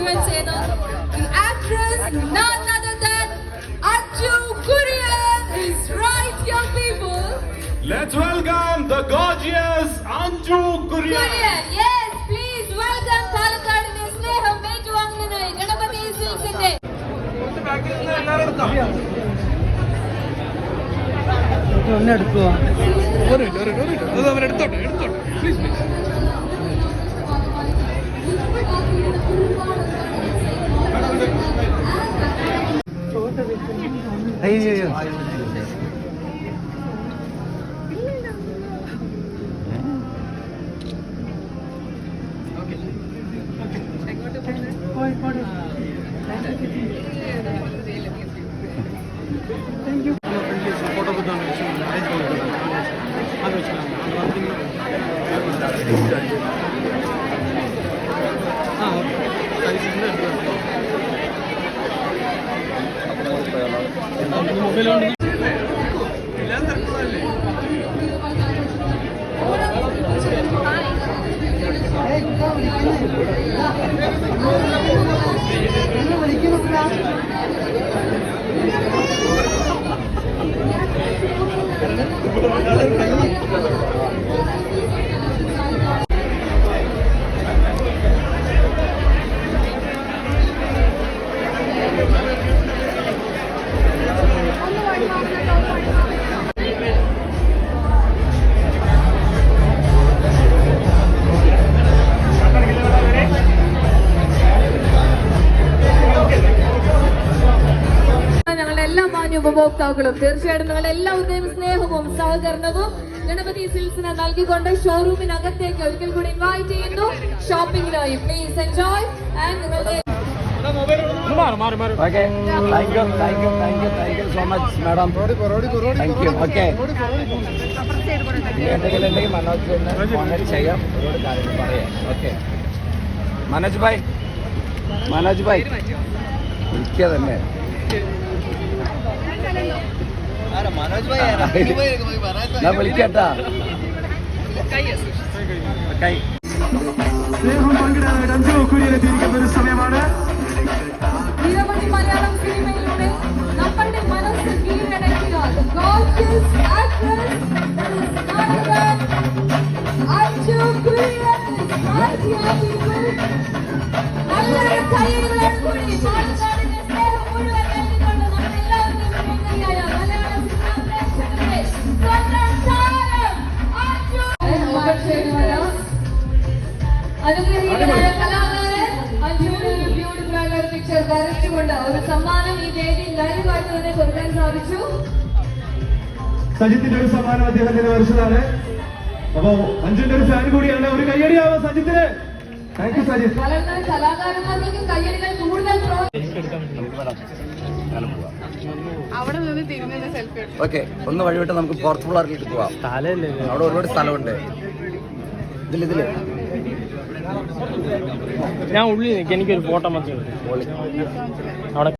മുഴുവൻ ചെയ്ത the actress none other than Anju Kurian is right, young people. Let's welcome the gorgeous Anju Kurian. Yes, please welcome പാലക്കാടിന്റെ സ്നേഹം ഏറ്റുവാങ്ങുന്നതിനായി ഗണപതി സിൽക്സിന്റെ ഒന്ന് എടുക്കുവോ അയ്യോ മൊബൈലുണ്ട് ഉപഭോക്താക്കളും തീർച്ചയായിട്ടും നിങ്ങളുടെ എല്ലാവരുടെയും സ്നേഹവും സഹകരണവും ഗണപതി സിൽക്സിന് നൽകിക്കൊണ്ട് ഷോറൂമിനകത്തേക്ക് ഒരിക്കൽ കൂടി ഇൻവൈറ്റ് ചെയ്യുന്നു. ഷോപ്പിംഗിനായി പ്ലീസ് എൻജോയ് ആൻഡ് നിങ്ങളുടെ Okay, thank you so much, madam. Thank you. Okay. എന്തെങ്കിലും മനോജ് ചെയ്യാം ഒരുപാട് കാര്യങ്ങൾ പറയാം. ഓക്കെ മനോജ് ഭായ് വിളിക്കുക തന്നെ. ഞാൻ വിളിക്കട്ടാ. സ്നേഹം പങ്കിടാനായിട്ട് അഞ്ചു കുരിയനെ തിരിക്കുന്ന ഒരു സമയമാണ്. നിരവധി മലയാളം സിനിമയിലൂടെ നമ്മളുടെ മനസ്സ് കീഴടക്കിയ gorgeous actress Anju Kurian is right here, people. നല്ലൊരു കൈയടികളോട് കൂടി പാലക്കാടിന്റെ സ്നേഹം മുഴുവൻ നൽകിക്കൊണ്ട് നമ്മളെല്ലാവരുടെയും പ്രിയങ്കരിയായ മലയാള സിനിമാ പ്രേക്ഷകരുടെ സ്വന്തം താരം അഞ്ജു. അനുഗ്രഹീതമായ കലാകാരൻ അഞ്ജുവിന് ഒരു ബ്യൂട്ടിഫുൾ ആയ ഒരു പിക്ചർ വരച്ചുകൊണ്ട് ഒരു സമ്മാനം ഈ വേദിയിൽ ലൈവായിട്ട് തന്നെ കൊടുക്കാൻ സാധിച്ചു. സജിത്തിന്റെ ഒരു സമ്മാനം അദ്ദേഹത്തിന് വരച്ചതാണ്. അപ്പോ അഞ്ജുന്റെ ഒരു ഫാൻ കൂടിയാണ്. ഒരു കയ്യടിയാവാം സജിത്തിന്. Thank you Sajith. കലാകാരന്മാർക്ക് കയ്യടികൾ കൂടുതൽ അവിടെ നിന്ന് തിരിഞ്ഞ സെൽഫി. ഓക്കെ, ഒന്ന് വഴിവിട്ട് നമുക്ക് ഫോർത്ത് ഫ്ലോറിലേക്ക് പോവാം. അവിടെ ഒരുപാട് സ്ഥലമുണ്ട്. ഇതില് ഞാൻ ഉള്ളിൽ നിൽക്കാം. എനിക്കൊരു ഫോട്ടോ മാത്രമേ അവിടെ